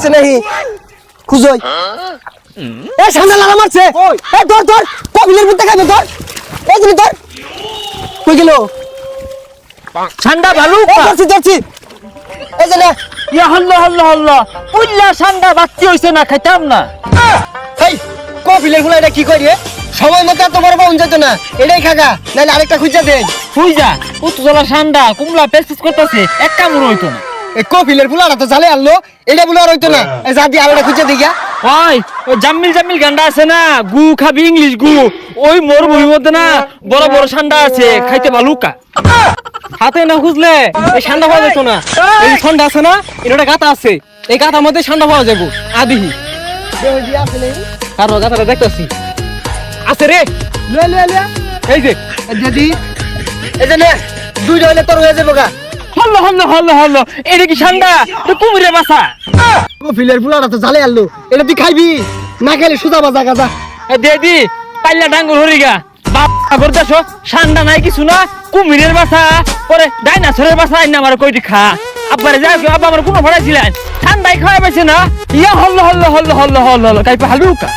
আছে নাহি খুঁজই এ সামনে লাগা মারছে এ ধর ধর কবিলের বুতে খাবে ধর এই তুমি ধর কই গেল ঠান্ডা ভালুকা ধরছি ধরছি এই যে না ইয়া হল্লা হল্লা হল্লা উল্লা ঠান্ডা বাচ্চি হইছে না খাইতাম না এই কবিলের ফুলা এটা কি করি সময় মতো তোমার বাউন যেত না এটাই খাগা নাইলে আরেকটা খুঁজা দেন তুই যা উত্তজলা ঠান্ডা কুমলা পেস্টিস করতেছে এক কামড় হইতো না এই কপিলের ফুলাটা তো জালে আনলো এটা বলে আর হইতো না এই যা দিয়ে আরেকটা খুঁজা দিগা ওই ওই জাম্মিল জাম্মিল গান্ডা আছে না গু খাবি ইংলিশ গু ওই মরুভূমির মধ্যে না বড় বড় ঠান্ডা আছে খাইতে ভালুকা হাতে না খুঁজলে এই ঠান্ডা পাওয়া যেত না এই ঠান্ডা আছে না এটা গাতা আছে এই গাতার মধ্যে ঠান্ডা পাওয়া যাবো আদিহি কারো গাতাটা দেখতেছি আছে রে লে লে লে এই যে যদি এই যে নে দুইটা হইলে তোর হয়ে যাবো গা হল্লো হল্লো হল্লো হল্লো এটা কি ঠান্ডা তো কুমিরে বাসা কপিলের ফুলাটা তো জালে আনলো এটা তুই খাইবি না খাইলে সুদা বাজা গাজা দেদি পাল্লা ডাঙ্গুর হরিগা বাবা করতেছ ঠান্ডা নাই কিছু না কুমিরের বাসা পরে ডাইনাসরের বাসা আইনা আমার কইটি খা আব্বারে যাও কি আব্বা আমার কোনো ভাড়াইছিলেন ঠান্ডাই খাওয়া পাইছে না ইয়া hello hello hello hello hello hello কাইপা হালুকা